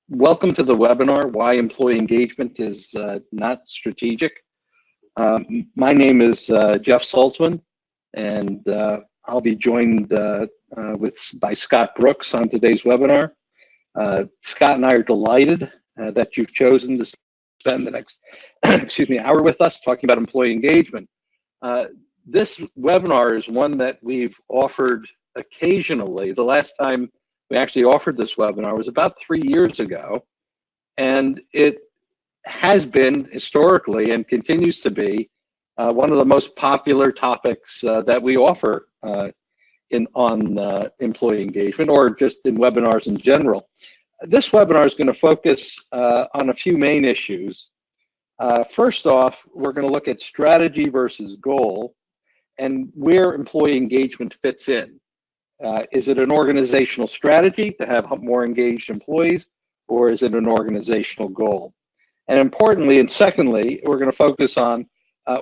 Welcome to the webinar, Why Employee Engagement is Not Strategic. My name is Jeff Saltzman, and I'll be joined by Scott Brooks on today's webinar. Scott and I are delighted that you've chosen to spend the next hour with us talking about employee engagement. This webinar is one that we've offered occasionally. The last time we actually offered this webinar was about 3 years ago, and it has been historically and continues to be one of the most popular topics that we offer on employee engagement, or just in webinars in general. This webinar is going to focus on a few main issues. First off, we're going to look at strategy versus goal and where employee engagement fits in. Is it an organizational strategy to have more engaged employees, or is it an organizational goal? And importantly, and secondly, we're going to focus on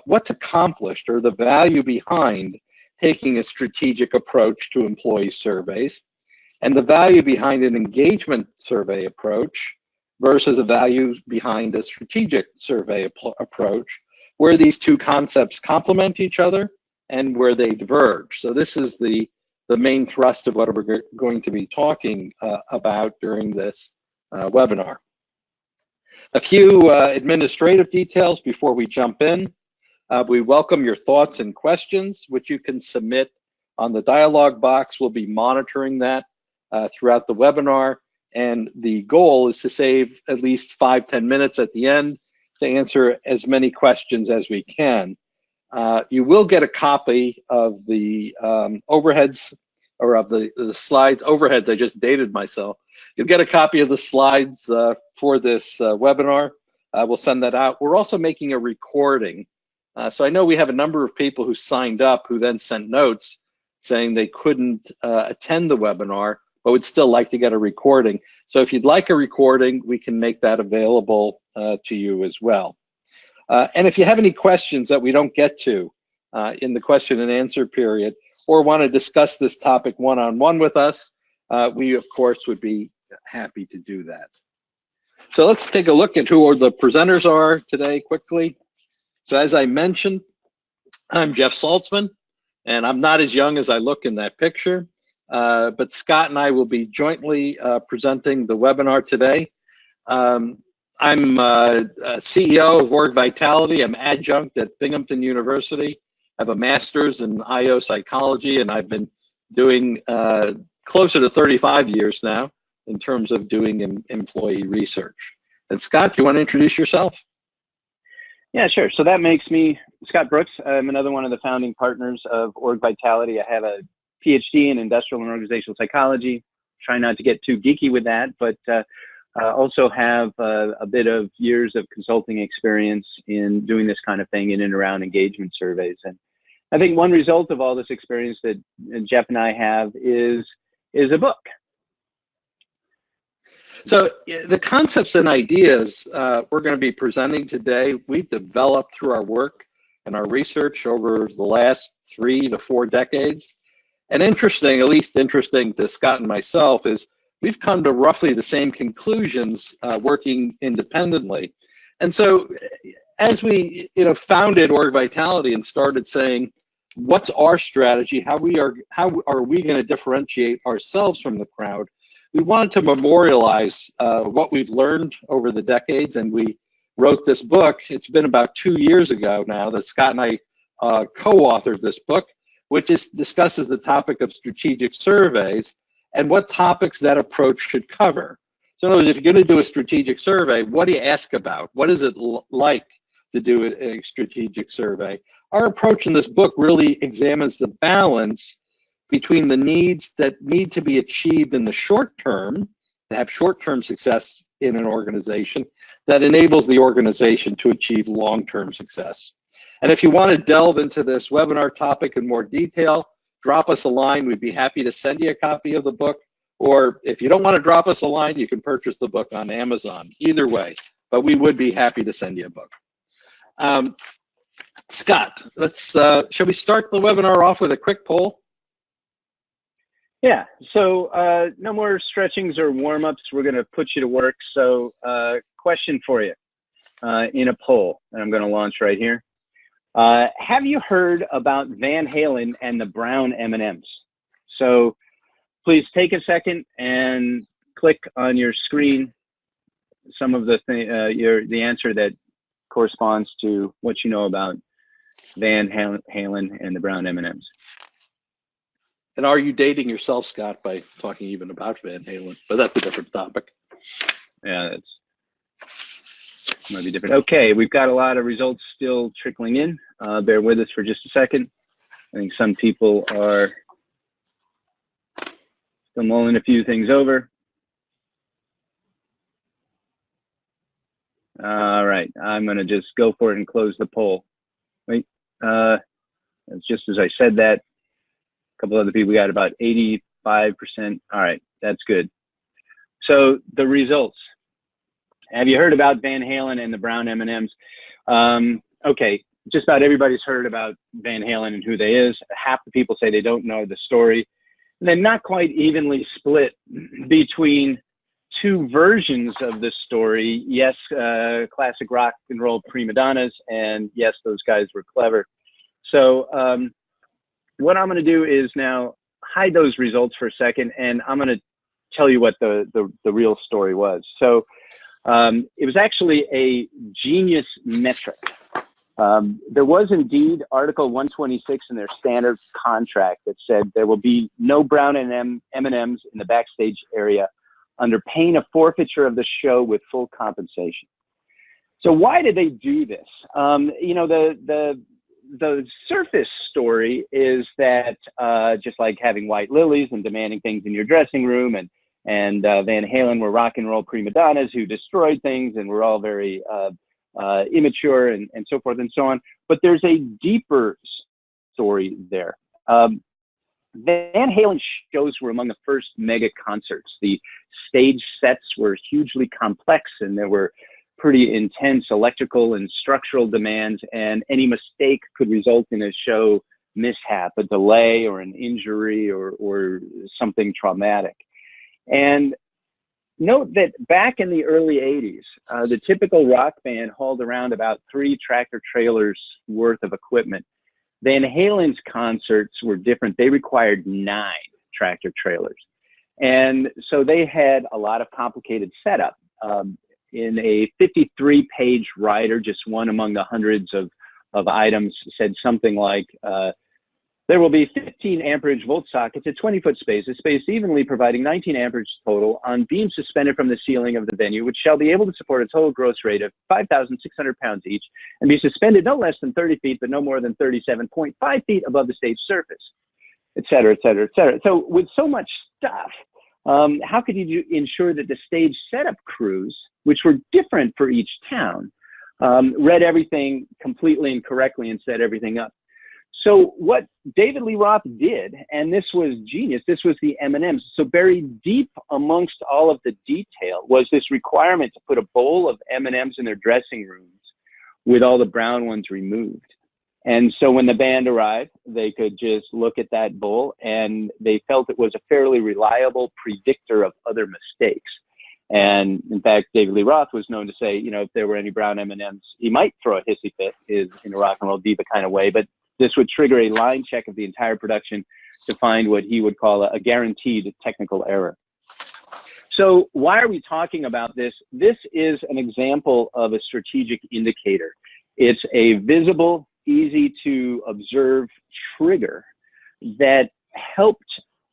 what's accomplished, or the value behind taking a strategic approach to employee surveys, and the value behind an engagement survey approach versus a value behind a strategic survey approach, where these two concepts complement each other and where they diverge. So this is the main thrust of what we're going to be talking about during this webinar. A few administrative details before we jump in. We welcome your thoughts and questions, which you can submit on the dialog box. We'll be monitoring that throughout the webinar, and the goal is to save at least 5-10 minutes at the end to answer as many questions as we can. You will get a copy of the overheads, or of the slides. Overheads, I just dated myself. You'll get a copy of the slides for this webinar. We'll send that out. We're also making a recording. So I know we have a number of people who signed up who then sent notes saying they couldn't attend the webinar, but would still like to get a recording. So if you'd like a recording, we can make that available to you as well. And if you have any questions that we don't get to in the question and answer period, or want to discuss this topic one-on-one with us, we of course would be happy to do that. So let's take a look at who the presenters are today quickly. So as I mentioned, I'm Jeff Saltzman, and I'm not as young as I look in that picture, but Scott and I will be jointly presenting the webinar today. I'm CEO of OrgVitality. I'm adjunct at Binghamton University. I have a master's in IO psychology, and I've been doing closer to 35 years now in terms of doing employee research. And Scott, do you want to introduce yourself? Yeah, sure. So that makes me Scott Brooks. I'm another one of the founding partners of OrgVitality. I have a PhD in industrial and organizational psychology. Try not to get too geeky with that, but also have a bit of years of consulting experience in doing this kind of thing in and around engagement surveys. And I think one result of all this experience that Jeff and I have is a book. So the concepts and ideas we're going to be presenting today, we've developed through our work and our research over the last 3 to 4 decades. And interesting, at least interesting to Scott and myself, is we've come to roughly the same conclusions working independently. And so as we founded OrgVitality and started saying, what's our strategy? How are we going to differentiate ourselves from the crowd? We wanted to memorialize what we've learned over the decades, and we wrote this book. It's been about 2 years ago now that Scott and I co-authored this book, which discusses the topic of strategic surveys and what topics that approach should cover. So in other words, if you're going to do a strategic survey, what do you ask about? What is it like to do a strategic survey? Our approach in this book really examines the balance between the needs that need to be achieved in the short term, to have short-term success in an organization, that enables the organization to achieve long-term success. And if you want to delve into this webinar topic in more detail, drop us a line. We'd be happy to send you a copy of the book. Or if you don't want to drop us a line, you can purchase the book on Amazon. Either way, but we would be happy to send you a book. Scott, shall we start the webinar off with a quick poll? Yeah, so no more stretchings or warm-ups. We're going to put you to work. So question for you in a poll that I'm going to launch right here. Have you heard about Van Halen and the brown M&Ms? So please take a second and click on your screen some of the the answer that corresponds to what you know about Van Halen and the brown M&Ms. And are you dating yourself, Scott, by talking even about Van Halen? But that's a different topic. Yeah, that's might be different. Okay, we've got a lot of results still trickling in. Bear with us for just a second. I think some people are still mulling a few things over. All right, I'm going to just go for it and close the poll. Wait, just as I said that, a couple other people got about 85%. All right, that's good. So the results. Have you heard about Van Halen and the brown M&Ms? Okay, just about everybody's heard about Van Halen and who they is. Half the people say they don't know the story. And then not quite evenly split between two versions of the story. Yes, classic rock and roll prima donnas, and yes, those guys were clever. So what I'm going to do is now hide those results for a second, and I'm going to tell you what the real story was. So it was actually a genius metric. There was indeed Article 126 in their standard contract that said there will be no brown M&Ms in the backstage area under pain of forfeiture of the show with full compensation. So why did they do this? You know, the surface story is that just like having white lilies and demanding things in your dressing room, and Van Halen were rock and roll prima donnas who destroyed things and were all very immature and so forth and so on. But there's a deeper story there. Van Halen shows were among the first mega concerts. The stage sets were hugely complex, and there were pretty intense electrical and structural demands, and any mistake could result in a show mishap, a delay or an injury or something traumatic. And note that back in the early 80s, the typical rock band hauled around about 3 tractor trailers worth of equipment. Van Halen's concerts were different. They required 9 tractor trailers. And so they had a lot of complicated setup. In a 53-page rider, just one among the hundreds of items, said something like, there will be 15 amperage volt sockets at 20-foot spaces, spaced evenly, providing 19 amperage total on beams suspended from the ceiling of the venue, which shall be able to support a total gross rate of 5,600 pounds each and be suspended no less than 30 feet, but no more than 37.5 feet above the stage surface, et cetera, et cetera, et cetera. So with so much stuff, how could you ensure that the stage setup crews, which were different for each town, read everything completely and correctly and set everything up? So what David Lee Roth did, and this was genius, this was the M&Ms. So buried deep amongst all of the detail was this requirement to put a bowl of M&Ms in their dressing rooms with all the brown ones removed. And so when the band arrived, they could just look at that bowl, and they felt it was a fairly reliable predictor of other mistakes. And in fact, David Lee Roth was known to say, you know, if there were any brown M&Ms, he might throw a hissy fit in a rock and roll diva kind of way, but this would trigger a line check of the entire production to find what he would call a guaranteed technical error. So why are we talking about this? This is an example of a strategic indicator. It's a visible, easy to observe trigger that helped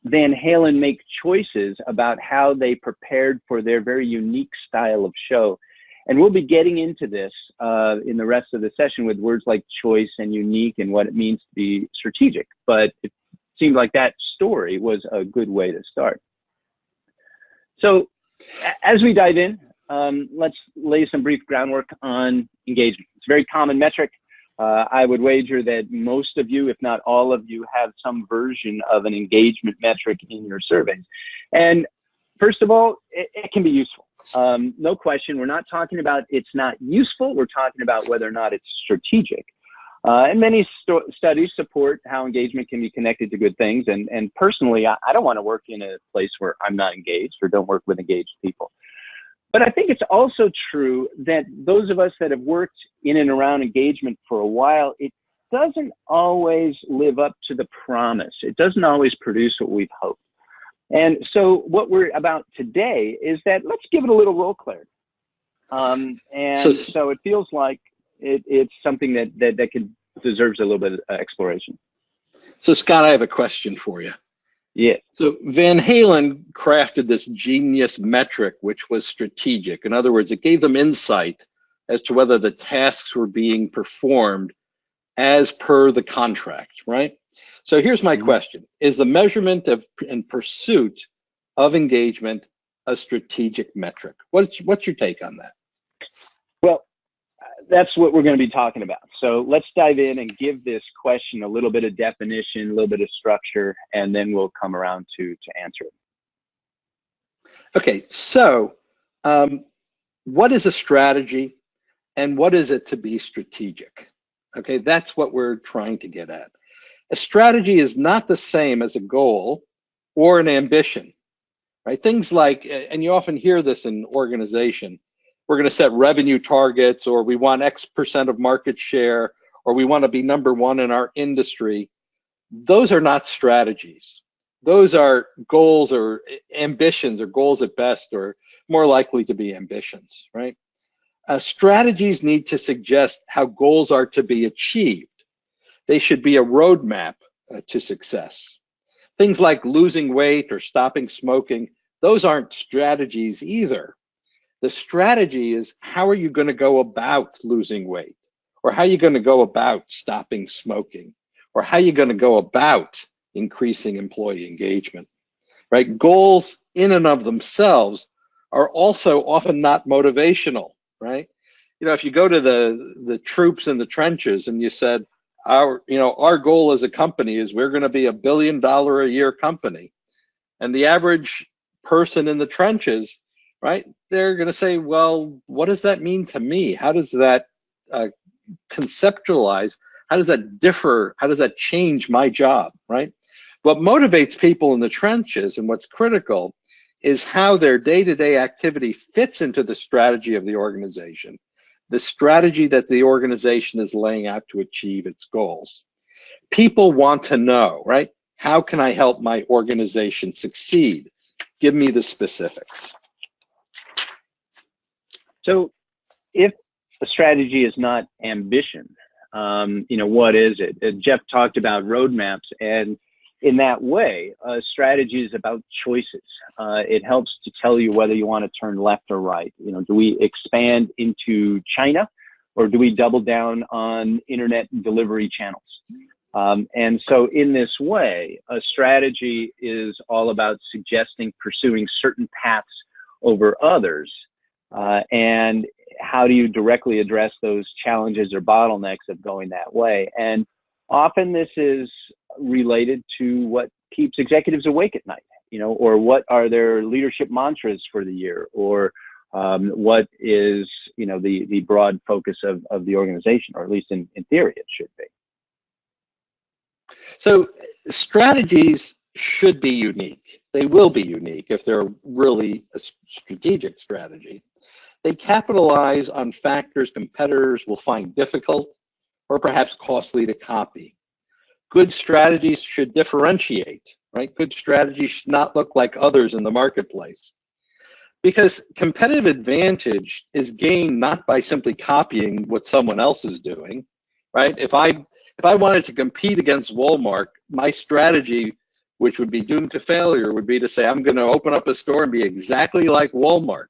Van Halen make choices about how they prepared for their very unique style of show. And we'll be getting into this in the rest of the session with words like choice and unique and what it means to be strategic. But it seemed like that story was a good way to start. So as we dive in, let's lay some brief groundwork on engagement. It's a very common metric. I would wager that most of you, if not all of you, have some version of an engagement metric in your surveys. And first of all, it can be useful. No question. We're not talking about it's not useful. We're talking about whether or not it's strategic. And many studies support how engagement can be connected to good things. And personally, I don't want to work in a place where I'm not engaged or don't work with engaged people. But I think it's also true that those of us that have worked in and around engagement for a while, it doesn't always live up to the promise. It doesn't always produce what we've hoped. And so what we're about today is that let's give it a little role clarity. So it feels like it's something that deserves a little bit of exploration. So Scott, I have a question for you. Yeah. So Van Halen crafted this genius metric, which was strategic. In other words, it gave them insight as to whether the tasks were being performed as per the contract, right? So here's my question. Is the measurement of and pursuit of engagement a strategic metric? What's your take on that? Well, that's what we're going to be talking about. So let's dive in and give this question a little bit of definition, a little bit of structure, and then we'll come around to answer it. Okay, so what is a strategy and what is it to be strategic? Okay, that's what we're trying to get at. A strategy is not the same as a goal or an ambition, right? Things like, and you often hear this in organization, we're going to set revenue targets, or we want X% of market share, or we want to be number one in our industry. Those are not strategies. Those are goals or ambitions, or goals at best, or more likely to be ambitions, right? Strategies need to suggest how goals are to be achieved. They should be a roadmap to success. Things like losing weight or stopping smoking, those aren't strategies either. The strategy is, how are you going to go about losing weight? Or how are you going to go about stopping smoking? Or how are you going to go about increasing employee engagement, right? Goals in and of themselves are also often not motivational, right? You know, if you go to the troops in the trenches and you said, our goal as a company is we're going to be $1 billion a year company. And the average person in the trenches, right, they're going to say, well, what does that mean to me? How does that conceptualize? How does that differ? How does that change my job, right? What motivates people in the trenches and what's critical is how their day-to-day activity fits into the strategy of the organization, the strategy that the organization is laying out to achieve its goals. People want to know, right? How can I help my organization succeed? Give me the specifics. So if a strategy is not ambition, what is it? Jeff talked about roadmaps, and in that way, a strategy is about choices. It helps to tell you whether you want to turn left or right. Do we expand into China, or do we double down on internet delivery channels? And so in this way, a strategy is all about pursuing certain paths over others. And how do you directly address those challenges or bottlenecks of going that way? And often this is related to what keeps executives awake at night, or what are their leadership mantras for the year, or what is, the broad focus of the organization, or at least in theory it should be. So strategies should be unique. They will be unique if they're really a strategic strategy. They capitalize on factors competitors will find difficult or perhaps costly to copy. Good strategies should differentiate, right? Good strategies should not look like others in the marketplace. Because competitive advantage is gained not by simply copying what someone else is doing, right? If I wanted to compete against Walmart, my strategy, which would be doomed to failure, would be to say, I'm going to open up a store and be exactly like Walmart.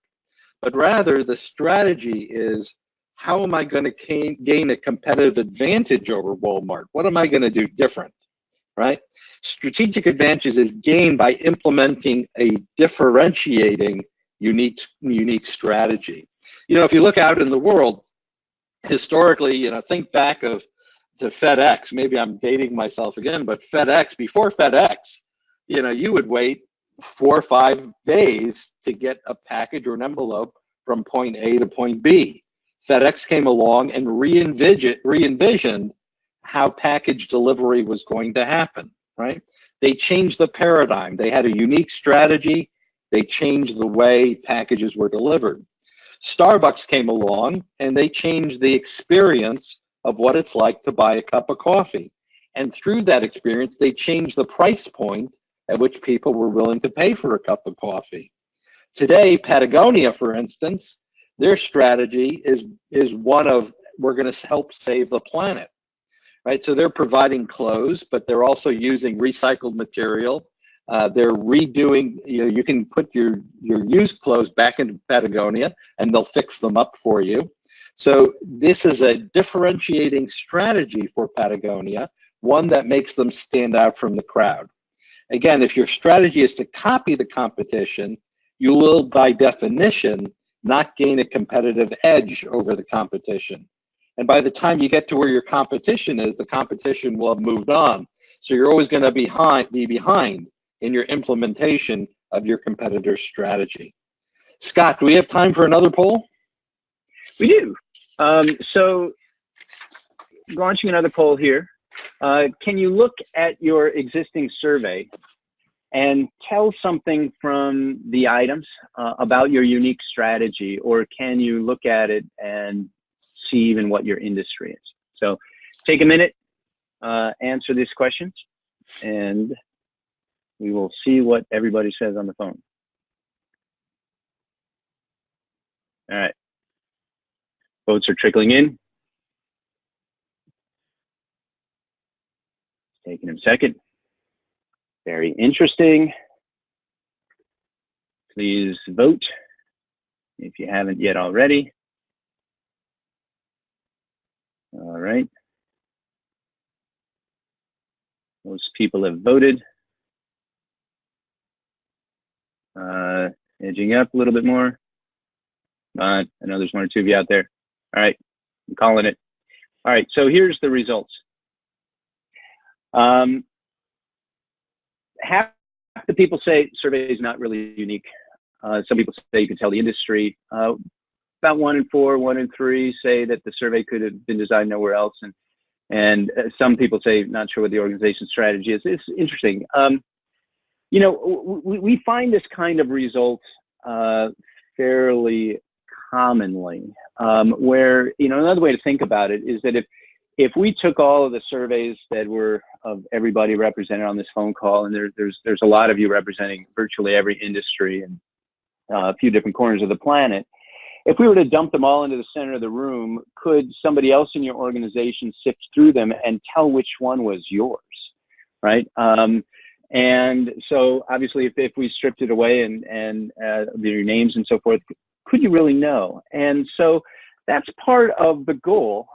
But rather, the strategy is, how am I going to gain a competitive advantage over Walmart? What am I going to do different, right? Strategic advantage is gained by implementing a differentiating, unique strategy. If you look out in the world, historically, think back to FedEx. Maybe I'm dating myself again, but FedEx, before FedEx, you would wait 4 or 5 days to get a package or an envelope from point A to point B. FedEx came along and re-envisioned how package delivery was going to happen, right? They changed the paradigm. They had a unique strategy. They changed the way packages were delivered. Starbucks came along and they changed the experience of what it's like to buy a cup of coffee. And through that experience, they changed the price point at which people were willing to pay for a cup of coffee. Today, Patagonia, for instance, their strategy is one of, we're going to help save the planet, right? So they're providing clothes, but they're also using recycled material. They're redoing, you can put your used clothes back into Patagonia and they'll fix them up for you. So this is a differentiating strategy for Patagonia, one that makes them stand out from the crowd. Again, if your strategy is to copy the competition, you will, by definition, not gain a competitive edge over the competition. And by the time you get to where your competition is, the competition will have moved on. So you're always going to be behind in your implementation of your competitor's strategy. Scott, do we have time for another poll? We do. So launching another poll here. Can you look at your existing survey and tell something from the items about your unique strategy, or can you look at it and see even what your industry is? So take a minute, answer these questions, and we will see what everybody says on the phone. All right. Votes are trickling in. Taking a second. Very interesting. Please vote if you haven't yet already. All right. Most people have voted. Edging up a little bit more. I know there's one or two of you out there. All right, I'm calling it. All right, so here's the results. Half the people say survey is not really unique. Some people say you can tell the industry. About 1 in 4, 1 in 3 say that the survey could have been designed nowhere else. And some people say not sure what the organization's strategy is. It's interesting. You know, we find this kind of result fairly commonly, where, you know, another way to think about it is that if we took all of the surveys that were of everybody represented on this phone call, and there's a lot of you representing virtually every industry and a few different corners of the planet, if we were to dump them all into the center of the room, could somebody else in your organization sift through them and tell which one was yours, right? And so obviously if we stripped it away and your names and so forth, could you really know? And so that's part of the goal,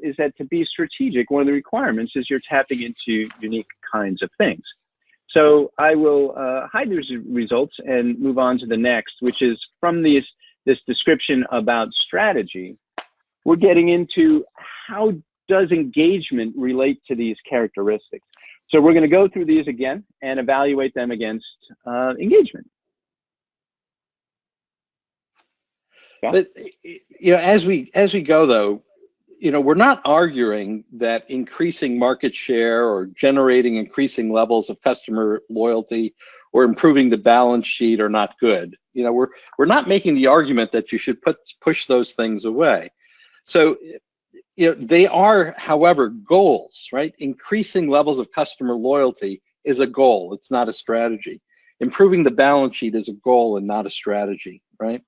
is that to be strategic, one of the requirements is you're tapping into unique kinds of things. So I will hide these results and move on to the next, which is from this description about strategy, we're getting into how does engagement relate to these characteristics. So we're going to go through these again and evaluate them against engagement. Yeah. But, you know, as we go though, you know, we're not arguing that increasing market share or generating increasing levels of customer loyalty or improving the balance sheet are not good. You know, we're not making the argument that you should push those things away. So, you know, they are, however, goals, right? Increasing levels of customer loyalty is a goal. It's not a strategy. Improving the balance sheet is a goal and not a strategy, right?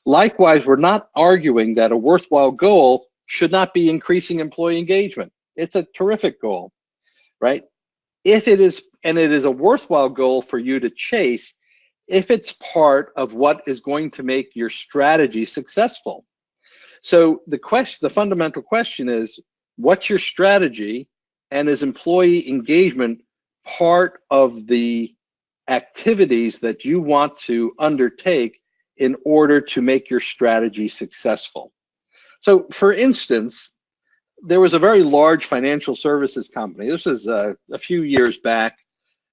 Likewise, we're not arguing that a worthwhile goal should not be increasing employee engagement. It's a terrific goal, right? If it is, and it is a worthwhile goal for you to chase, if it's part of what is going to make your strategy successful. So the fundamental question is, what's your strategy, and is employee engagement part of the activities that you want to undertake in order to make your strategy successful? So for instance, there was a very large financial services company. This was a few years back.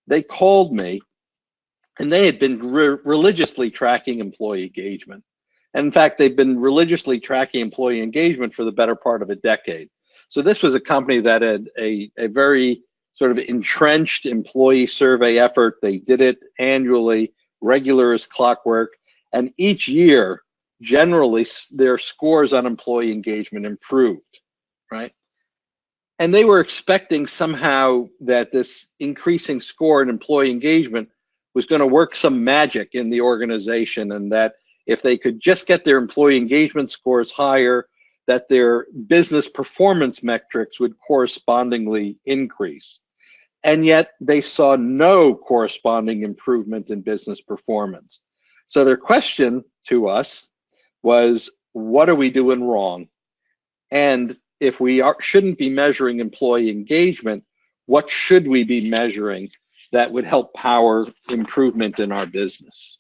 They called me and they had been religiously tracking employee engagement. And in fact, they've been religiously tracking employee engagement for the better part of a decade. So this was a company that had a very sort of entrenched employee survey effort. They did it annually, regular as clockwork, and each year, generally, their scores on employee engagement improved, right? And they were expecting somehow that this increasing score in employee engagement was going to work some magic in the organization, and that if they could just get their employee engagement scores higher, that their business performance metrics would correspondingly increase. And yet they saw no corresponding improvement in business performance. So their question to us was, what are we doing wrong? And if we shouldn't be measuring employee engagement, what should we be measuring that would help power improvement in our business?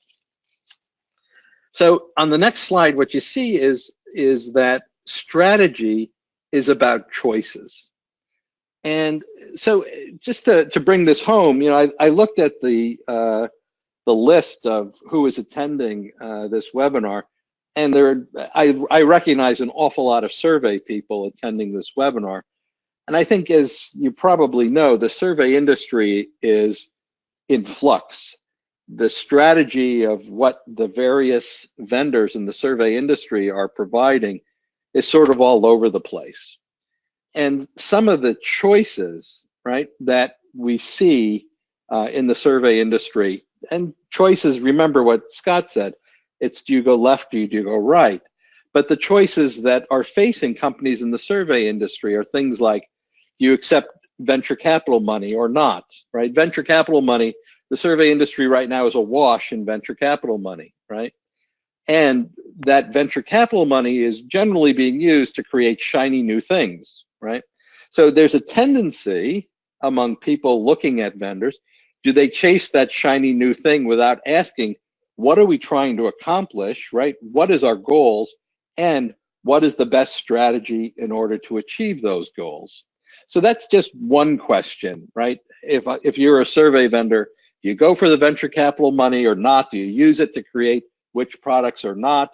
So on the next slide, what you see is that strategy is about choices. And so just to bring this home, you know, I looked at the list of who is attending this webinar, and I recognize an awful lot of survey people attending this webinar. And I think, as you probably know, the survey industry is in flux. The strategy of what the various vendors in the survey industry are providing is sort of all over the place. And some of the choices, right, that we see in the survey industry, and choices, remember what Scott said, it's do you go left, do you go right? But the choices that are facing companies in the survey industry are things like, do you accept venture capital money or not, right? Venture capital money, the survey industry right now is awash in venture capital money, right? And that venture capital money is generally being used to create shiny new things, right? So there's a tendency among people looking at vendors, do they chase that shiny new thing without asking, what are we trying to accomplish, right? What is our goals, and what is the best strategy in order to achieve those goals? So that's just one question, right? If you're a survey vendor, do you go for the venture capital money or not? Do you use it to create which products or not?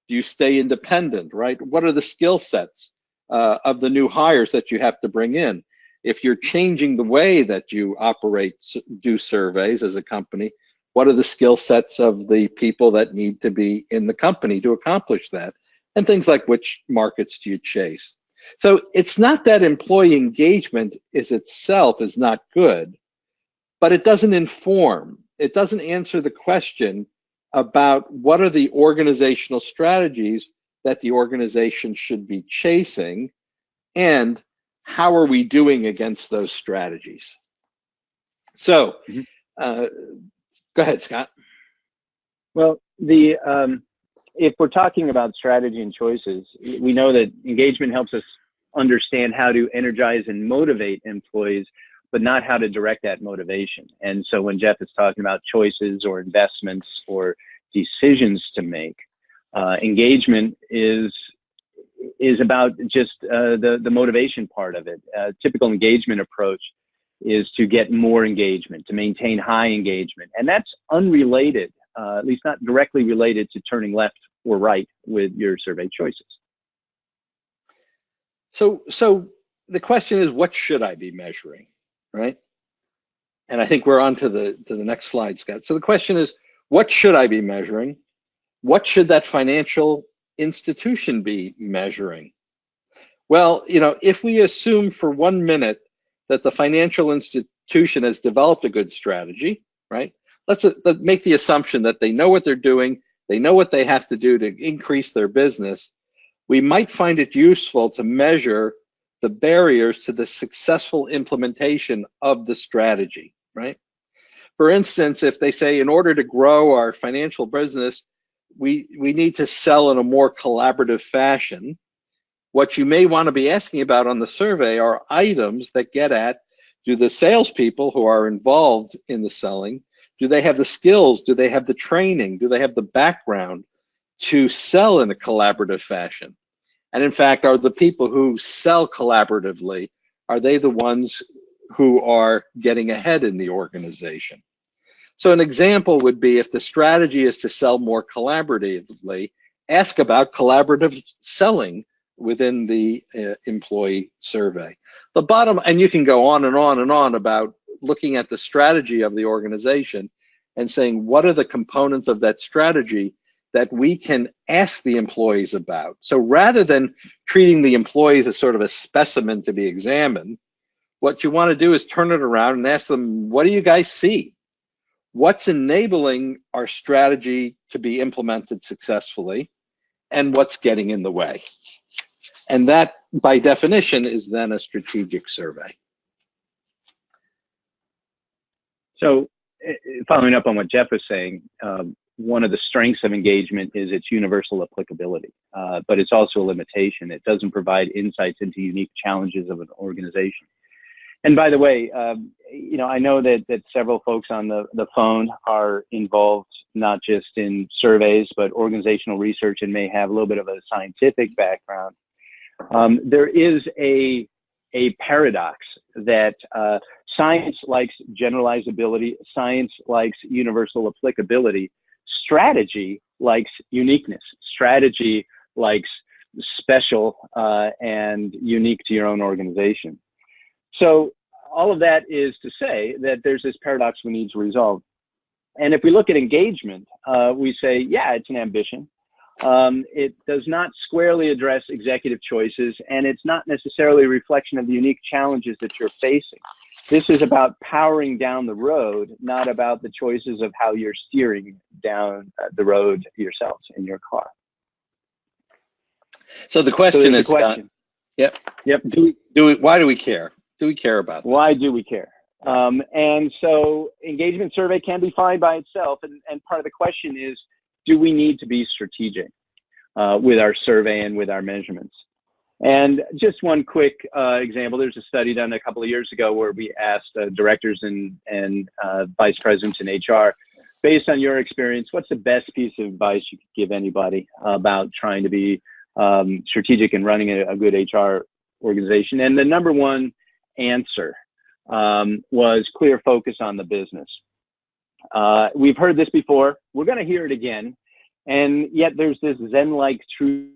Do you stay independent, right? What are the skill sets of the new hires that you have to bring in? If you're changing the way that you operate, do surveys as a company, what are the skill sets of the people that need to be in the company to accomplish that? And things like, which markets do you chase? So it's not that employee engagement itself is not good, but it doesn't inform. It doesn't answer the question about what are the organizational strategies that the organization should be chasing, and how are we doing against those strategies? So, go ahead, Scott. Well, if we're talking about strategy and choices, we know that engagement helps us understand how to energize and motivate employees, but not how to direct that motivation. And so when Jeff is talking about choices or investments or decisions to make, engagement is about just the motivation part of it. Typical engagement approach is to get more engagement, to maintain high engagement. And that's unrelated, at least not directly related to turning left or right with your survey choices. So the question is, what should I be measuring, right? And I think we're on to the next slide, Scott. So the question is, what should I be measuring? What should that financial institution be measuring? Well, you know, if we assume for 1 minute that the financial institution has developed a good strategy, right? Let's make the assumption that they know what they're doing, they know what they have to do to increase their business. We might find it useful to measure the barriers to the successful implementation of the strategy, right? For instance, if they say, in order to grow our financial business, we need to sell in a more collaborative fashion, what you may want to be asking about on the survey are items that get at, do the salespeople who are involved in the selling, do they have the skills, do they have the training, do they have the background to sell in a collaborative fashion? And in fact, are the people who sell collaboratively, are they the ones who are getting ahead in the organization? So an example would be, if the strategy is to sell more collaboratively, ask about collaborative selling within the employee survey. The bottom, and you can go on and on and on about looking at the strategy of the organization and saying, what are the components of that strategy that we can ask the employees about? So rather than treating the employees as sort of a specimen to be examined, what you want to do is turn it around and ask them, what do you guys see? What's enabling our strategy to be implemented successfully, and what's getting in the way? And that, by definition, is then a strategic survey. So following up on what Jeff was saying, one of the strengths of engagement is its universal applicability, but it's also a limitation. It doesn't provide insights into unique challenges of an organization. And by the way, you know, I know that several folks on the phone are involved not just in surveys, but organizational research, and may have a little bit of a scientific background. There is a paradox that science likes generalizability, science likes universal applicability, strategy likes uniqueness, strategy likes special and unique to your own organization. So all of that is to say that there's this paradox we need to resolve. And if we look at engagement, we say, yeah, it's an ambition. It does not squarely address executive choices, and it's not necessarily a reflection of the unique challenges that you're facing. This is about powering down the road, not about the choices of how you're steering down the road yourselves in your car. So the question is, yep. Why do we care? Do we care about this? Why do we care? And so engagement survey can be fine by itself. And part of the question is, do we need to be strategic with our survey and with our measurements? And just one quick example, there's a study done a couple of years ago where we asked directors and vice presidents in HR, based on your experience, what's the best piece of advice you could give anybody about trying to be strategic and running a good HR organization? And the number one answer was clear focus on the business. We've heard this before. We're going to hear it again. And yet there's this Zen-like truth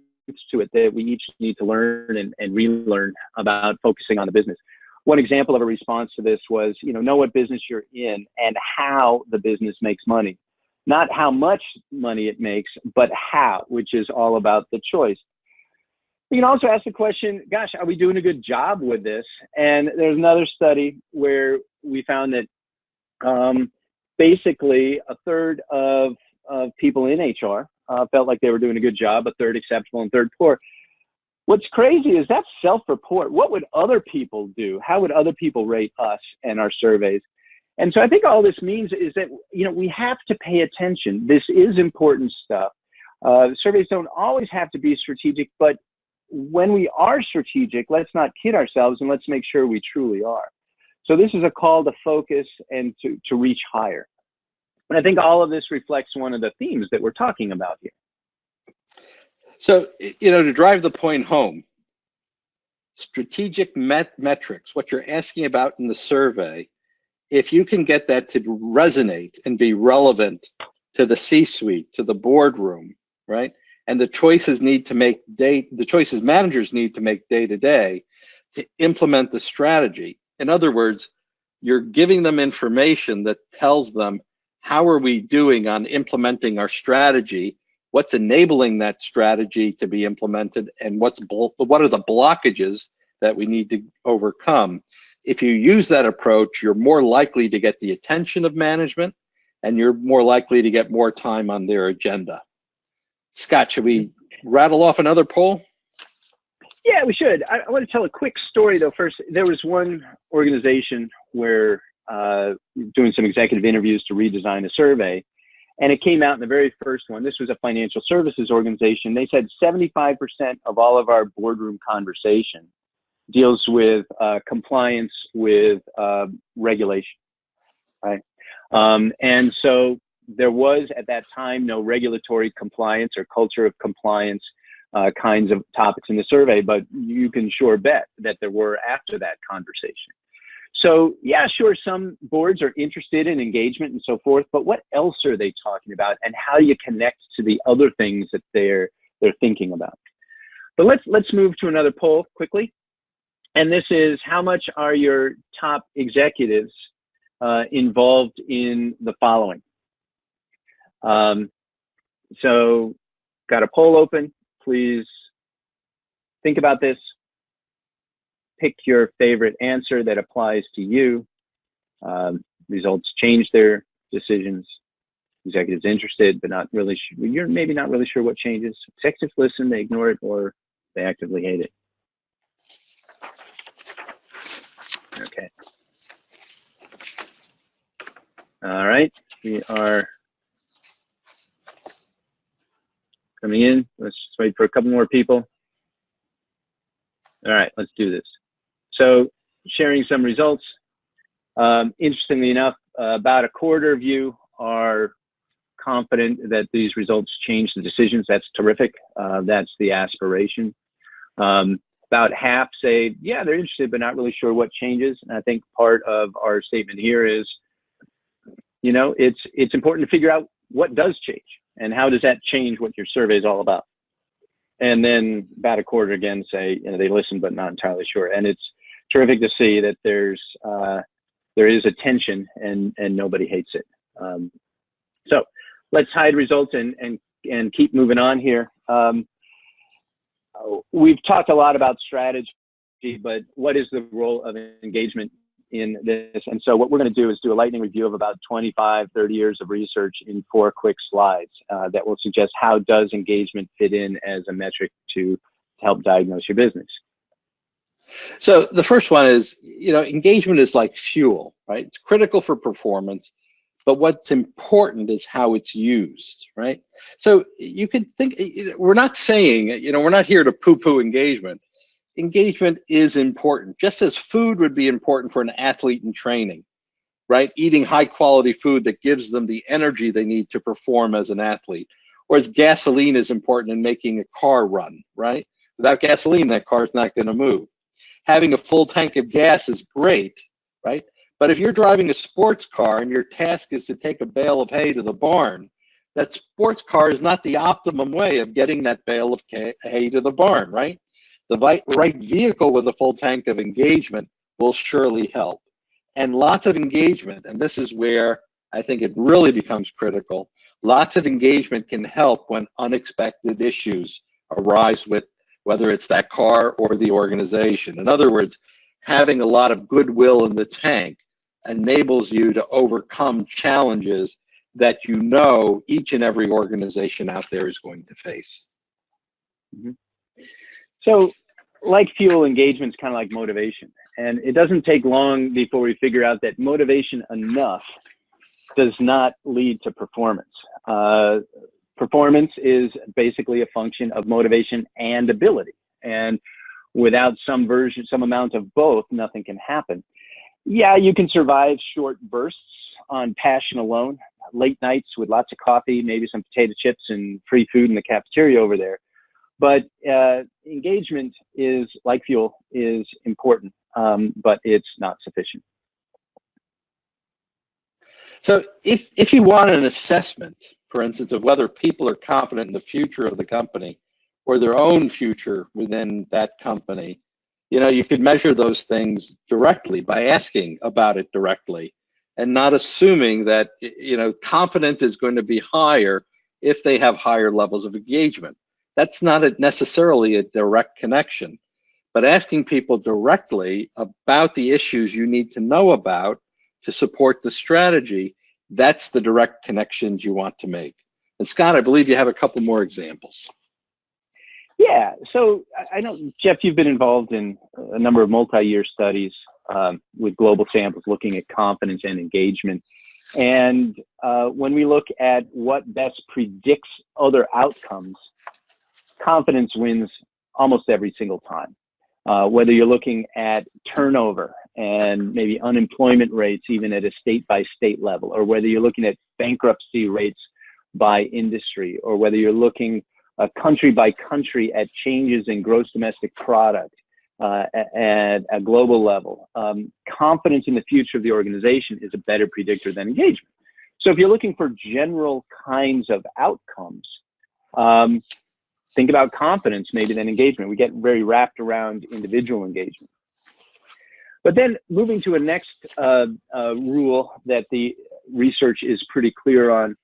to it that we each need to learn and relearn about focusing on the business. One example of a response to this was, know what business you're in and how the business makes money. Not how much money it makes, but how, which is all about the choice. You can also ask the question, gosh, are we doing a good job with this? And there's another study where we found that basically a third of people in HR felt like they were doing a good job, a third acceptable, and third poor. What's crazy is that's self-report. What would other people do? How would other people rate us and our surveys? And so I think all this means is that, we have to pay attention. This is important stuff. Surveys don't always have to be strategic, but when we are strategic, let's not kid ourselves and let's make sure we truly are. So this is a call to focus and to reach higher. And I think all of this reflects one of the themes that we're talking about here. So, to drive the point home, strategic metrics, what you're asking about in the survey, if you can get that to resonate and be relevant to the C-suite, to the boardroom, right? And the choices managers need to make day to day to implement the strategy. In other words, you're giving them information that tells them, how are we doing on implementing our strategy? What's enabling that strategy to be implemented? And what are the blockages that we need to overcome? If you use that approach, you're more likely to get the attention of management, and you're more likely to get more time on their agenda. Scott, should we rattle off another poll? Yeah, we should. I want to tell a quick story, though. First, there was one organization where doing some executive interviews to redesign a survey, and it came out in the very first one. This was a financial services organization. They said 75% of all of our boardroom conversation deals with compliance with regulation, right? And so there was at that time no regulatory compliance or culture of compliance kinds of topics in the survey, but you can sure bet that there were after that conversation. So yeah, sure, some boards are interested in engagement and so forth, but what else are they talking about, and how do you connect to the other things that they're thinking about? But let's move to another poll quickly. And this is, how much are your top executives involved in the following? So got a poll open. Please think about this. Pick your favorite answer that applies to you. Results change their decisions. Executives interested, but not really sure. You're maybe not really sure what changes. Executives listen, they ignore it, or they actively hate it. Okay. All right, we are coming in. Let's just wait for a couple more people. All right, let's do this. So sharing some results. Interestingly enough, about a quarter of you are confident that these results change the decisions. That's terrific. That's the aspiration. About half say, yeah, they're interested, but not really sure what changes. And I think part of our statement here is, you know, it's important to figure out what does change and how does that change what your survey is all about. And then about a quarter again say, you know, they listen, but not entirely sure. And it's terrific to see that there is a tension and nobody hates it. So let's hide results and keep moving on here. We've talked a lot about strategy, but what is the role of engagement in this? And so what we're going to do is do a lightning review of about 25, 30 years of research in 4 quick slides that will suggest how does engagement fit in as a metric to help diagnose your business. So the first one is, you know, engagement is like fuel, right? It's critical for performance, but what's important is how it's used, right? So you can think, we're not saying, you know, we're not here to poo-poo engagement. Engagement is important, just as food would be important for an athlete in training, right? Eating high quality food that gives them the energy they need to perform as an athlete, or as gasoline is important in making a car run, right? Without gasoline, that car is not going to move. Having a full tank of gas is great, right? But if you're driving a sports car and your task is to take a bale of hay to the barn, that sports car is not the optimum way of getting that bale of hay to the barn, right? The right vehicle with a full tank of engagement will surely help. And lots of engagement, and this is where I think it really becomes critical, lots of engagement can help when unexpected issues arise with whether it's that car or the organization. In other words, having a lot of goodwill in the tank enables you to overcome challenges that you know each and every organization out there is going to face. Mm-hmm. So like fuel, engagement's kind of like motivation. And it doesn't take long before we figure out that motivation enough does not lead to performance. Performance is basically a function of motivation and ability. And without some amount of both, nothing can happen. Yeah, you can survive short bursts on passion alone, late nights with lots of coffee, maybe some potato chips and free food in the cafeteria over there. But engagement is, like fuel, is important, but it's not sufficient. So if you want an assessment, for instance, of whether people are confident in the future of the company or their own future within that company, you know, you could measure those things directly by asking about it directly and not assuming that, you know, confident is going to be higher if they have higher levels of engagement. That's not necessarily a direct connection, but asking people directly about the issues you need to know about to support the strategy, that's the direct connections you want to make. And Scott, I believe you have a couple more examples. Yeah, so I know, Jeff, you've been involved in a number of multi-year studies with global samples looking at confidence and engagement. And when we look at what best predicts other outcomes, confidence wins almost every single time. Whether you're looking at turnover and maybe unemployment rates, even at a state-by-state level, or whether you're looking at bankruptcy rates by industry, or whether you're looking country by country at changes in gross domestic product at a global level, confidence in the future of the organization is a better predictor than engagement. So if you're looking for general kinds of outcomes, think about confidence maybe than engagement. We get very wrapped around individual engagement. But then moving to a next rule that the research is pretty clear on,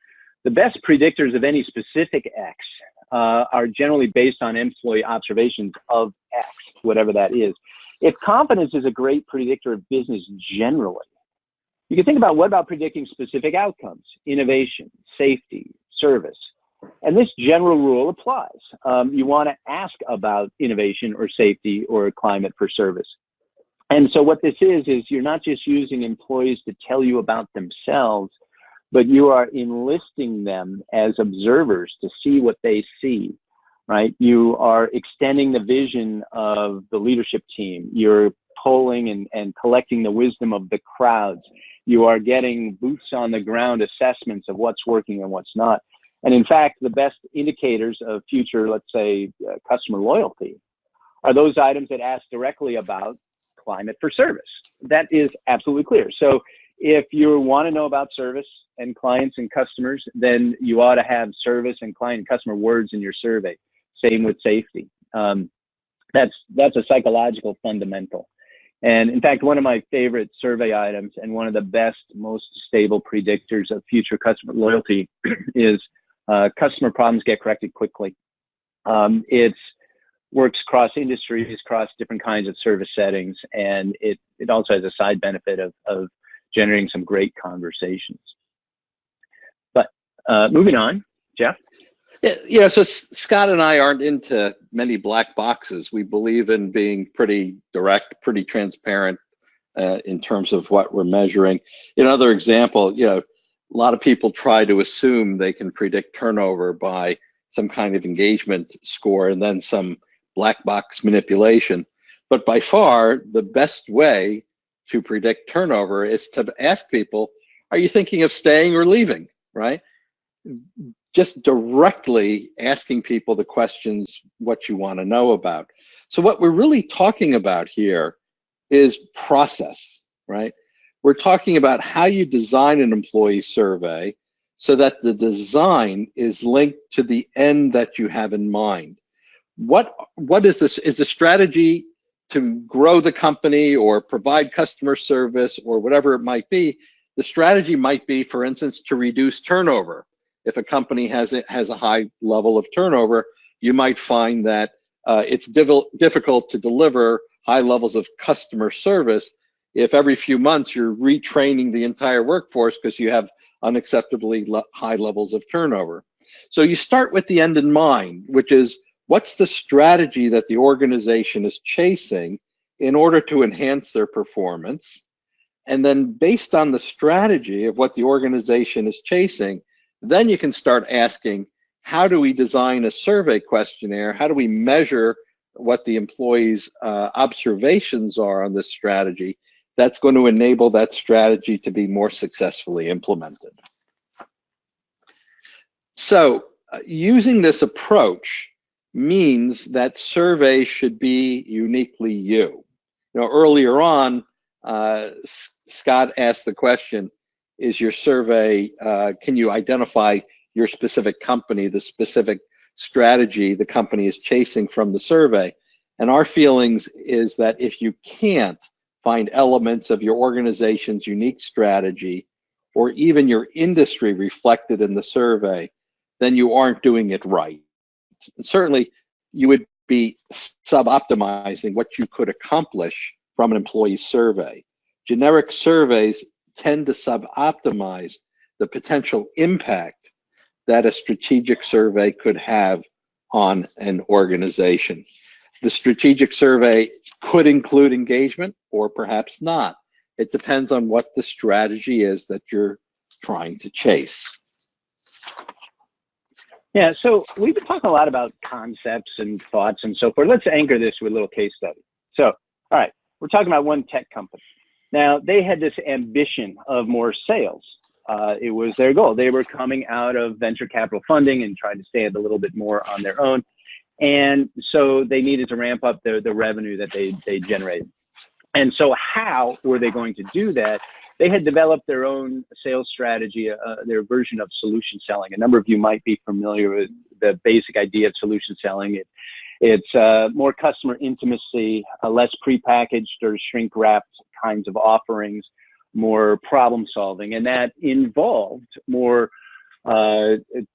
the best predictors of any specific X are generally based on employee observations of X, whatever that is. If confidence is a great predictor of business generally, you can think about what about predicting specific outcomes, innovation, safety, service. And this general rule applies. You want to ask about innovation or safety or climate for service. And so what this is you're not just using employees to tell you about themselves, but you are enlisting them as observers to see what they see, right? You are extending the vision of the leadership team. You're polling and collecting the wisdom of the crowds. You are getting boots on the ground assessments of what's working and what's not. And in fact, the best indicators of future, let's say, customer loyalty are those items that ask directly about climate for service. That is absolutely clear. So if you want to know about service and clients and customers, then you ought to have service and client and customer words in your survey. Same with safety. That's a psychological fundamental. And in fact, one of my favorite survey items and one of the best, most stable predictors of future customer loyalty is customer problems get corrected quickly. It's works cross industries, cross different kinds of service settings, and it also has a side benefit of generating some great conversations. But moving on, Jeff? Yeah, so Scott and I aren't into many black boxes. We believe in being pretty direct, pretty transparent in terms of what we're measuring. Another example, a lot of people try to assume they can predict turnover by some kind of engagement score and then some black box manipulation. But by far, the best way to predict turnover is to ask people, are you thinking of staying or leaving, right? Just directly asking people the questions, what you want to know about. So what we're really talking about here is process, right? We're talking about how you design an employee survey so that the design is linked to the end that you have in mind. What is this? Is the strategy to grow the company or provide customer service or whatever it might be? The strategy might be, for instance, to reduce turnover. If a company has a high level of turnover, you might find that it's difficult to deliver high levels of customer service if every few months you're retraining the entire workforce because you have unacceptably high levels of turnover. So you start with the end in mind, which is what's the strategy that the organization is chasing in order to enhance their performance? And then based on the strategy of what the organization is chasing, then you can start asking, how do we design a survey questionnaire? How do we measure what the employees' observations are on this strategy? That's going to enable that strategy to be more successfully implemented. So using this approach means that surveys should be uniquely you. Earlier on, Scott asked the question, is your survey, can you identify your specific company, the specific strategy the company is chasing from the survey? And our feelings is that if you can't find elements of your organization's unique strategy or even your industry reflected in the survey, then you aren't doing it right. And certainly, you would be sub-optimizing what you could accomplish from an employee survey. Generic surveys tend to sub-optimize the potential impact that a strategic survey could have on an organization. The strategic survey could include engagement or perhaps not. It depends on what the strategy is that you're trying to chase. Yeah, so we've been talking a lot about concepts and thoughts and so forth. Let's anchor this with a little case study. So, all right, we're talking about one tech company. Now, they had this ambition of more sales. It was their goal. They were coming out of venture capital funding and trying to stand a little bit more on their own. And so they needed to ramp up the revenue that they generated. And so how were they going to do that? They had developed their own sales strategy, their version of solution selling. A number of you might be familiar with the basic idea of solution selling. It's more customer intimacy, less prepackaged or shrink-wrapped kinds of offerings, more problem solving, and that involved more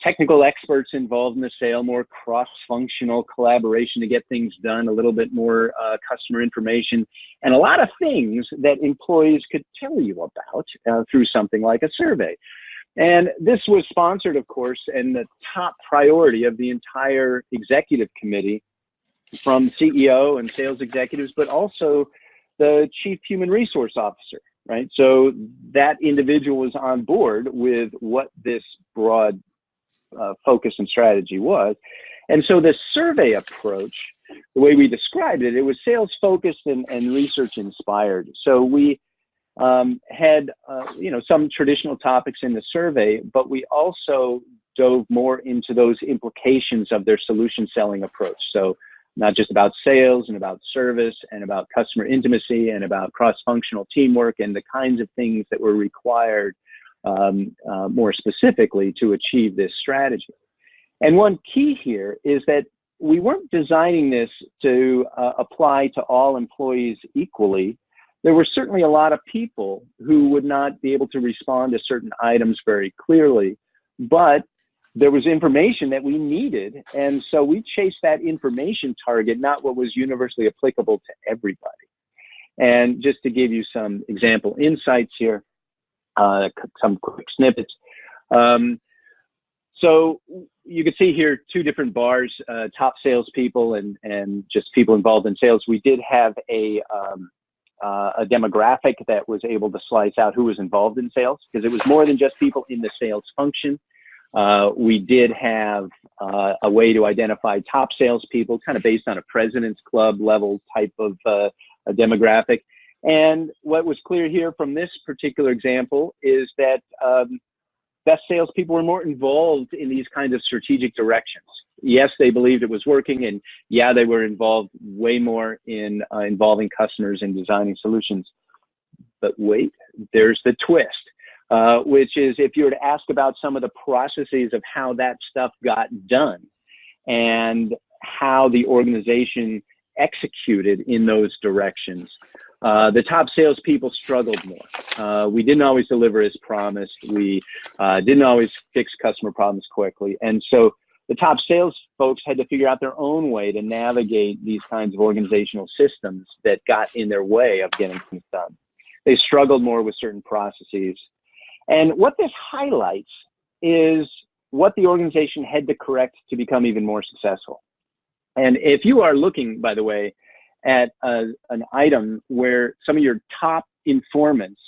technical experts involved in the sale, more cross-functional collaboration to get things done, a little bit more customer information, and a lot of things that employees could tell you about through something like a survey. And this was sponsored, of course, and the top priority of the entire executive committee, from CEO and sales executives, but also the chief human resource officer, right? So that individual was on board with what this broad focus and strategy was. And so the survey approach, the way we described it, it was sales focused and research inspired. So we had some traditional topics in the survey, but we also dove more into those implications of their solution selling approach. So not just about sales and about service and about customer intimacy and about cross-functional teamwork and the kinds of things that were required more specifically to achieve this strategy. And one key here is that we weren't designing this to apply to all employees equally. There were certainly a lot of people who would not be able to respond to certain items very clearly, but there was information that we needed, and so we chased that information target, not what was universally applicable to everybody. And just to give you some example insights here, some quick snippets. So you can see here two different bars, top salespeople and just people involved in sales. We did have a demographic that was able to slice out who was involved in sales, because it was more than just people in the sales function. We did have a way to identify top salespeople, kind of based on a President's Club level type of a demographic. And what was clear here from this particular example is that best salespeople were more involved in these kinds of strategic directions. Yes, they believed it was working, and yeah, they were involved way more in involving customers and designing solutions. But wait, there's the twist. Which is, if you were to ask about some of the processes of how that stuff got done and how the organization executed in those directions, the top salespeople struggled more. We didn't always deliver as promised. We didn't always fix customer problems quickly. And so the top sales folks had to figure out their own way to navigate these kinds of organizational systems that got in their way of getting things done. They struggled more with certain processes. And what this highlights is what the organization had to correct to become even more successful. And if you are looking, by the way, at an item where some of your top informants,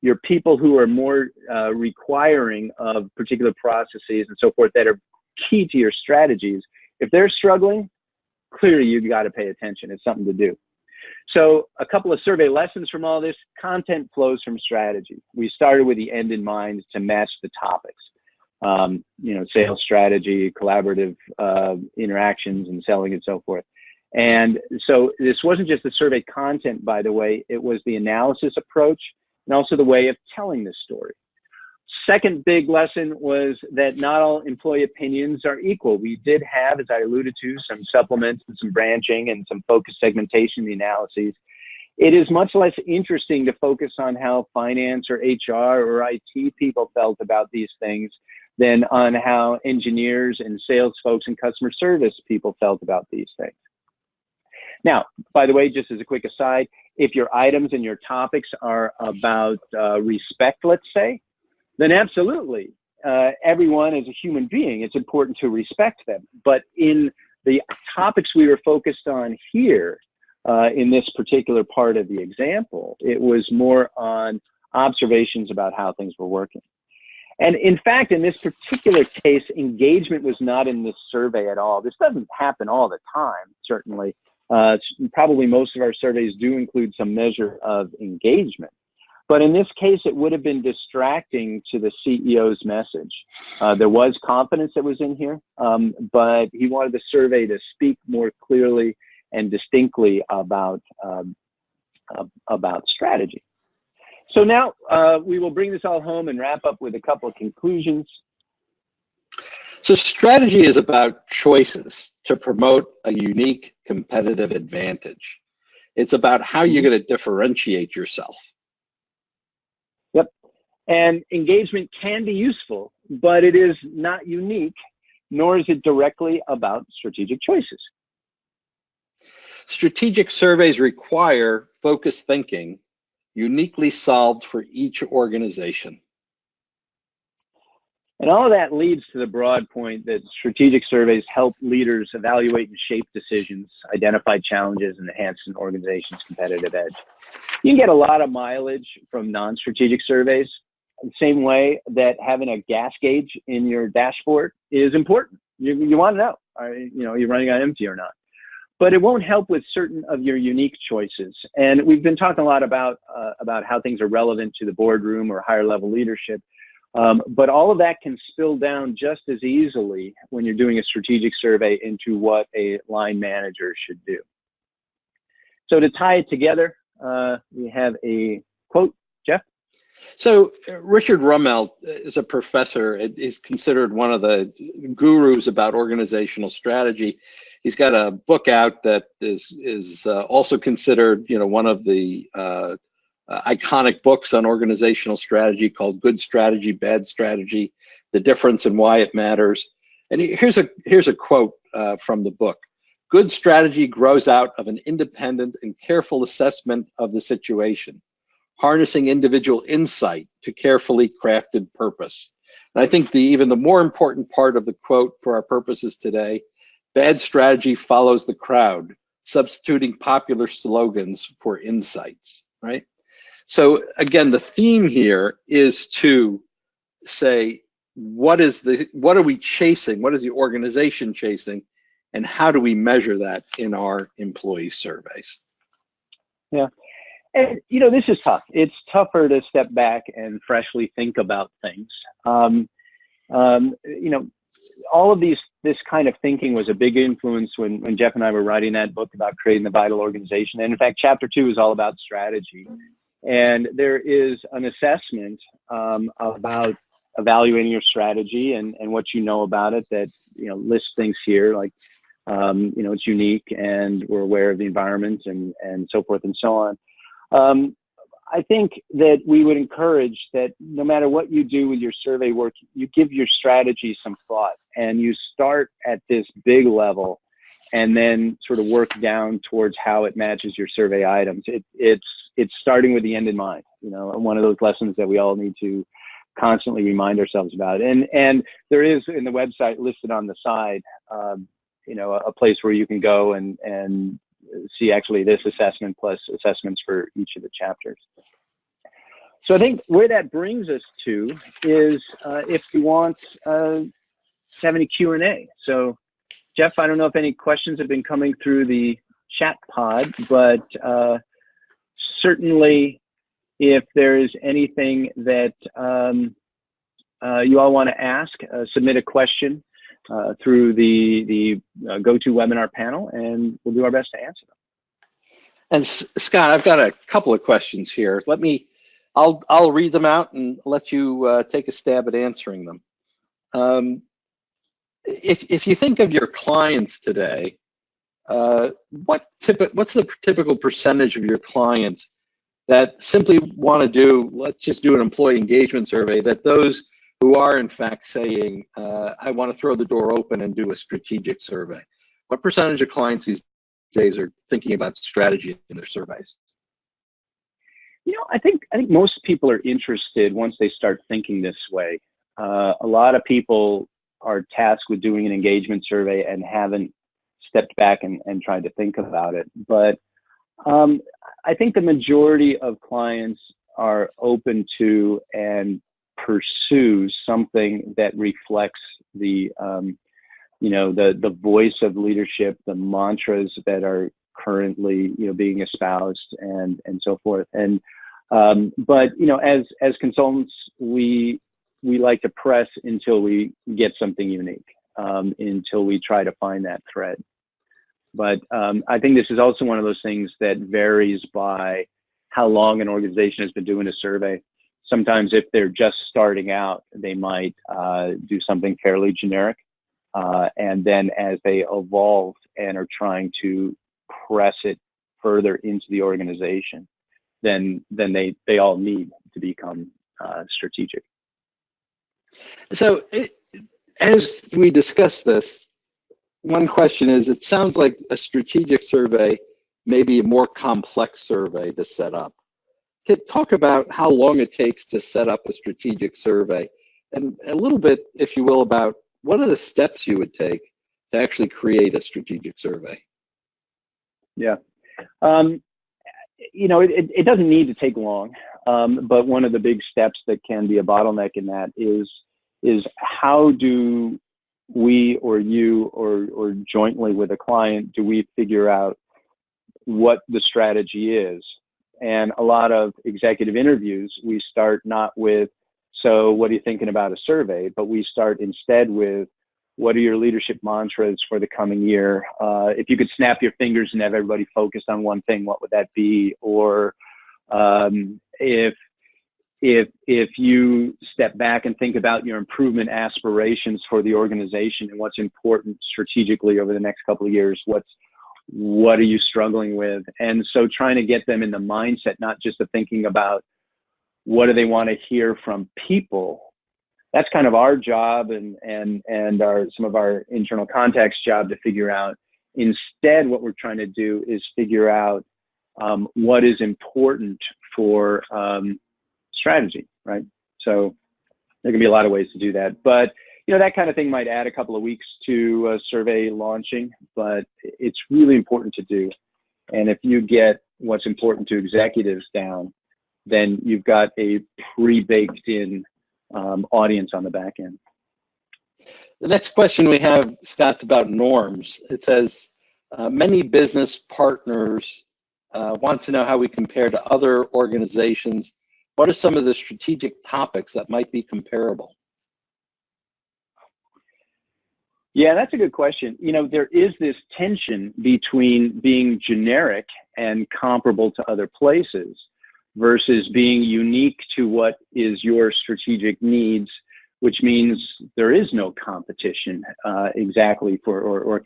your people who are more requiring of particular processes and so forth that are key to your strategies, if they're struggling, clearly you've got to pay attention. It's something to do. So a couple of survey lessons from all this: content flows from strategy. We started with the end in mind to match the topics, sales strategy, collaborative interactions and selling and so forth. And so this wasn't just the survey content, by the way, it was the analysis approach and also the way of telling the story. Second big lesson was that not all employee opinions are equal. We did have, as I alluded to, some supplements and some branching and some focus segmentation in the analyses. It is much less interesting to focus on how finance or HR or IT people felt about these things than on how engineers and sales folks and customer service people felt about these things. Now, by the way, just as a quick aside, if your items and your topics are about respect, let's say, then absolutely, everyone is a human being. It's important to respect them. But in the topics we were focused on here, in this particular part of the example, it was more on observations about how things were working. And in fact, in this particular case, engagement was not in this survey at all. This doesn't happen all the time, certainly. Probably most of our surveys do include some measure of engagement. But in this case, it would have been distracting to the CEO's message. There was confidence that was in here, but he wanted the survey to speak more clearly and distinctly about strategy. So now we will bring this all home and wrap up with a couple of conclusions. So strategy is about choices to promote a unique competitive advantage. It's about how you're going to differentiate yourself. Yep. And engagement can be useful, but it is not unique, nor is it directly about strategic choices. Strategic surveys require focused thinking, uniquely solved for each organization. And all of that leads to the broad point that strategic surveys help leaders evaluate and shape decisions, identify challenges, and enhance an organization's competitive edge. You can get a lot of mileage from non-strategic surveys, the same way that having a gas gauge in your dashboard is important. You want to know, you're running on empty or not. But it won't help with certain of your unique choices. And we've been talking a lot about how things are relevant to the boardroom or higher level leadership. But all of that can spill down just as easily when you're doing a strategic survey into what a line manager should do. So to tie it together, we have a quote, Jeff? So Richard Rummel is a professor. He's considered one of the gurus about organizational strategy. He's got a book out that is also considered, one of the iconic books on organizational strategy called Good Strategy, Bad Strategy, The Difference and Why It Matters. And here's a quote from the book. Good strategy grows out of an independent and careful assessment of the situation, harnessing individual insight to carefully crafted purpose. And I think even the more important part of the quote for our purposes today, bad strategy follows the crowd, substituting popular slogans for insights, right? So again, the theme here is to say, what are we chasing? What is the organization chasing? And how do we measure that in our employee surveys? Yeah. And, this is tough. It's tougher to step back and freshly think about things. All of this kind of thinking was a big influence when Jeff and I were writing that book about creating the vital organization. And in fact, chapter 2 is all about strategy. And there is an assessment about evaluating your strategy and what you know about it that, lists things here like, it's unique and we're aware of the environment and so forth and so on. I think that we would encourage that no matter what you do with your survey work, you give your strategy some thought and you start at this big level and then sort of work down towards how it matches your survey items. It's starting with the end in mind, one of those lessons that we all need to constantly remind ourselves about. And there is in the website listed on the side, a place where you can go and see actually this assessment plus assessments for each of the chapters. So I think where that brings us to is if we want to have any Q&A. So Jeff, I don't know if any questions have been coming through the chat pod, but certainly if there is anything that you all want to ask, submit a question through the GoToWebinar panel, and we'll do our best to answer them. And Scott, I've got a couple of questions here. I'll read them out and let you take a stab at answering them. If you think of your clients today, what's the typical percentage of your clients that simply want to do, let's just do an employee engagement survey, that those who are in fact saying, I want to throw the door open and do a strategic survey? What percentage of clients these days are thinking about strategy in their surveys? I think most people are interested once they start thinking this way. A lot of people are tasked with doing an engagement survey and haven't stepped back and tried to think about it. But I think the majority of clients are open to and pursue something that reflects the voice of leadership, the mantras that are currently being espoused and so forth. And but as consultants, we like to press until we get something unique, until we try to find that thread. But I think this is also one of those things that varies by how long an organization has been doing a survey. Sometimes if they're just starting out, they might do something fairly generic. And then as they evolve and are trying to press it further into the organization, then they all need to become strategic. So as we discuss this, one question is, it sounds like a strategic survey may be a more complex survey to set up. Talk about how long it takes to set up a strategic survey, and a little bit, if you will, about what are the steps you would take to actually create a strategic survey. Yeah. It doesn't need to take long, but one of the big steps that can be a bottleneck in that is how do we or you or jointly with a client, do we figure out what the strategy is? And a lot of executive interviews, we start not with, so what are you thinking about a survey? But we start instead with, what are your leadership mantras for the coming year? If you could snap your fingers and have everybody focused on one thing, what would that be? Or if you step back and think about your improvement aspirations for the organization and what's important strategically over the next couple of years, what are you struggling with? And so trying to get them in the mindset, not just of thinking about what do they want to hear from people. That's kind of our job and some of our internal contacts' job to figure out. Instead, what we're trying to do is figure out what is important for strategy, right? So there can be a lot of ways to do that, but that kind of thing might add a couple of weeks to a survey launching, but it's really important to do. And if you get what's important to executives down, then you've got a pre-baked in audience on the back end. The next question we have, Scott, about norms. It says, many business partners want to know how we compare to other organizations. What are some of the strategic topics that might be comparable? Yeah, that's a good question. There is this tension between being generic and comparable to other places versus being unique to what is your strategic needs, which means there is no competition exactly for or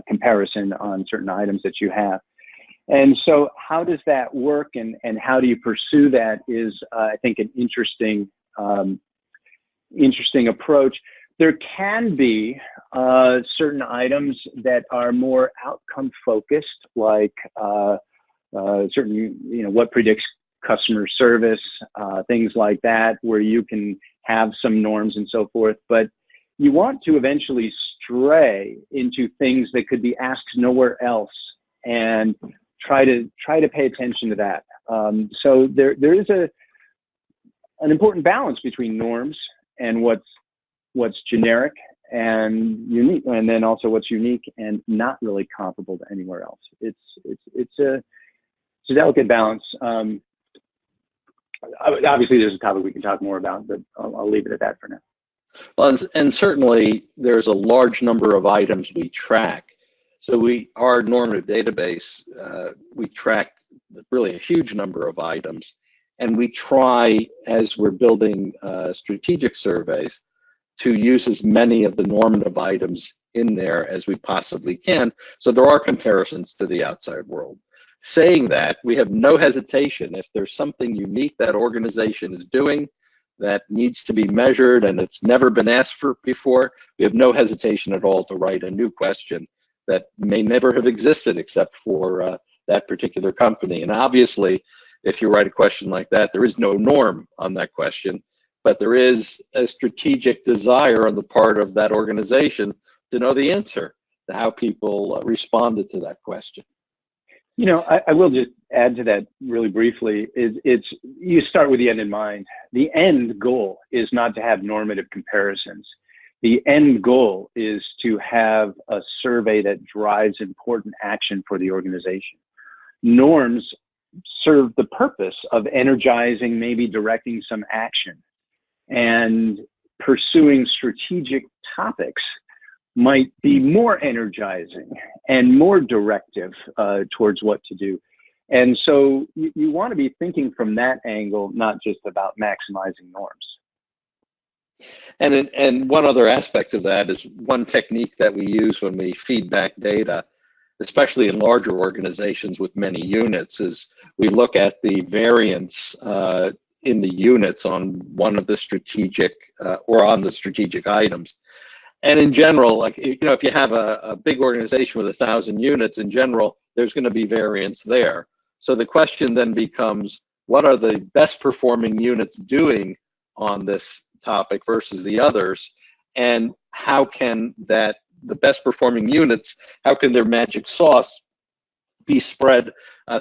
comparison on certain items that you have. And so how does that work and how do you pursue that is, I think, an interesting approach. There can be certain items that are more outcome focused, like certain, what predicts customer service, things like that, where you can have some norms and so forth. But you want to eventually stray into things that could be asked nowhere else and try to pay attention to that. So there is an important balance between norms and what's generic and unique, and then also what's unique and not really comparable to anywhere else. It's a delicate balance. Obviously, there's a topic we can talk more about, but I'll leave it at that for now. Well, and certainly there's a large number of items we track. So our normative database, we track really a huge number of items, and we try, as we're building strategic surveys, to use as many of the normative items in there as we possibly can. So there are comparisons to the outside world. Saying that, we have no hesitation if there's something unique that organization is doing that needs to be measured and it's never been asked for before, we have no hesitation at all to write a new question that may never have existed except for that particular company. And obviously, if you write a question like that, there is no norm on that question, but there is a strategic desire on the part of that organization to know the answer to how people responded to that question. I will just add to that really briefly. You start with the end in mind. The end goal is not to have normative comparisons. The end goal is to have a survey that drives important action for the organization. Norms serve the purpose of energizing, maybe directing some action, and pursuing strategic topics might be more energizing and more directive towards what to do. And so you want to be thinking from that angle, not just about maximizing norms. And one other aspect of that is one technique that we use when we feed back data, especially in larger organizations with many units, is we look at the variance in the units on one of the strategic or on the strategic items. And in general, like, you know, if you have a big organization with 1,000 units, in general, there's going to be variance there. So the question then becomes, what are the best performing units doing on this topic versus the others? And how can the best performing units, how can their magic sauce be spread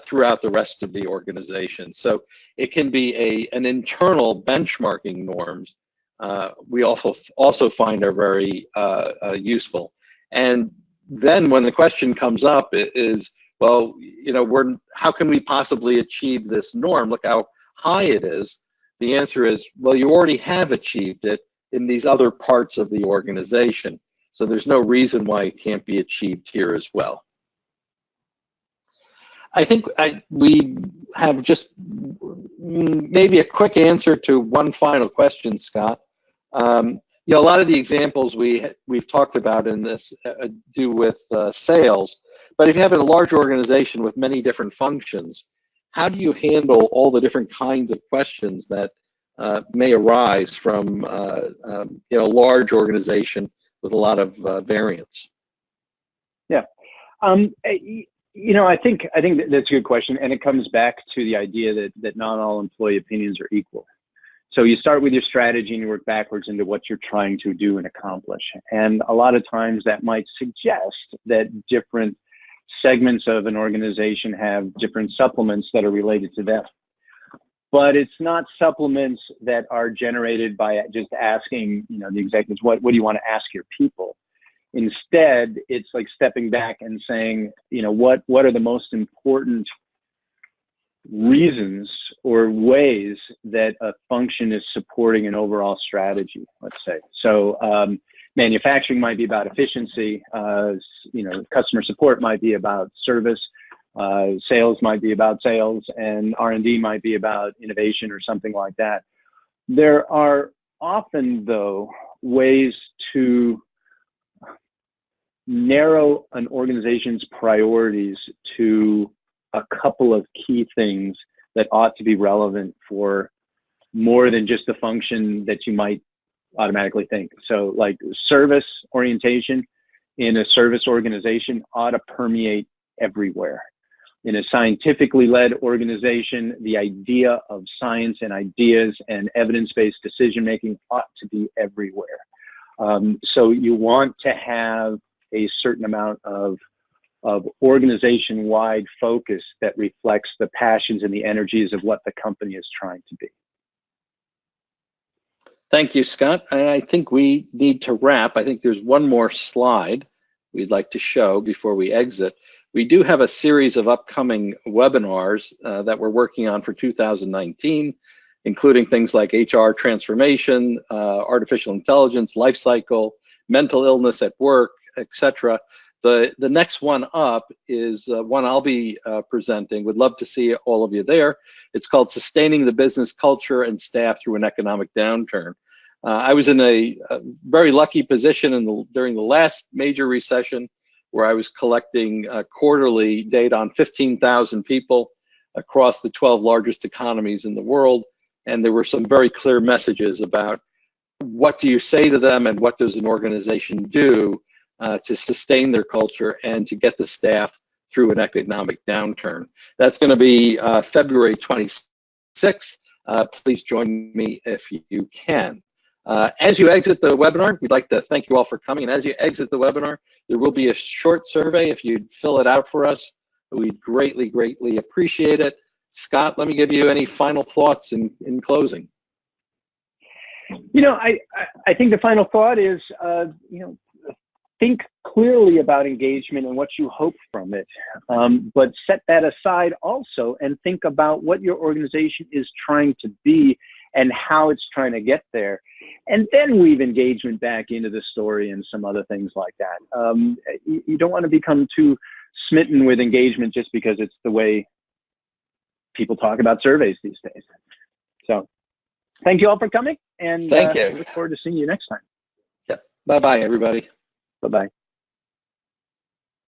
throughout the rest of the organization? So it can be an internal benchmarking norms. We also find are very useful. And then when the question comes up is, well, you know, how can we possibly achieve this norm? Look how high it is. The answer is, well, you already have achieved it in these other parts of the organization. So there's no reason why it can't be achieved here as well. I think we have just maybe a quick answer to one final question, Scott. You know, a lot of the examples we've talked about in this do with sales, but if you have a large organization with many different functions, how do you handle all the different kinds of questions that may arise from you know, a large organization with a lot of variance? Yeah. You know, I think that's a good question, and it comes back to the idea that not all employee opinions are equal. So you start with your strategy and you work backwards into what you're trying to do and accomplish. And a lot of times that might suggest that different segments of an organization have different supplements that are related to them. But it's not supplements that are generated by just asking, you know, the executives, what do you want to ask your people? Instead, it's like stepping back and saying, you know, what are the most important reasons or ways that a function is supporting an overall strategy, let's say. So manufacturing might be about efficiency, you know, customer support might be about service, sales might be about sales, and R&D might be about innovation or something like that. There are often, though, ways to narrow an organization's priorities to a couple of key things that ought to be relevant for more than just the function that you might automatically think. So like service orientation in a service organization ought to permeate everywhere. In a scientifically led organization, the idea of science and ideas and evidence-based decision-making ought to be everywhere. So you want to have a certain amount of organization-wide focus that reflects the passions and the energies of what the company is trying to be. Thank you, Scott. I think we need to wrap. I think there's one more slide we'd like to show before we exit. We do have a series of upcoming webinars that we're working on for 2019, including things like HR transformation, artificial intelligence, life cycle, mental illness at work, etc. The next one up is one I'll be presenting. Would love to see all of you there. It's called Sustaining the Business Culture and Staff Through an Economic Downturn. I was in a very lucky position during the last major recession where I was collecting quarterly data on 15,000 people across the 12 largest economies in the world. And there were some very clear messages about what do you say to them and what does an organization do to sustain their culture and to get the staff through an economic downturn. That's going to be February 26th. Please join me if you can. As you exit the webinar, we'd like to thank you all for coming. And as you exit the webinar, there will be a short survey. If you'd fill it out for us, we'd greatly, greatly appreciate it. Scott, let me give you any final thoughts in closing. You know, I think the final thought is, you know, think clearly about engagement and what you hope from it, but set that aside also and think about what your organization is trying to be and how it's trying to get there. And then weave engagement back into the story and some other things like that. You don't want to become too smitten with engagement just because it's the way people talk about surveys these days. So thank you all for coming, and Thank you. I look forward to seeing you next time. Yeah. Bye-bye, everybody. Bye-bye.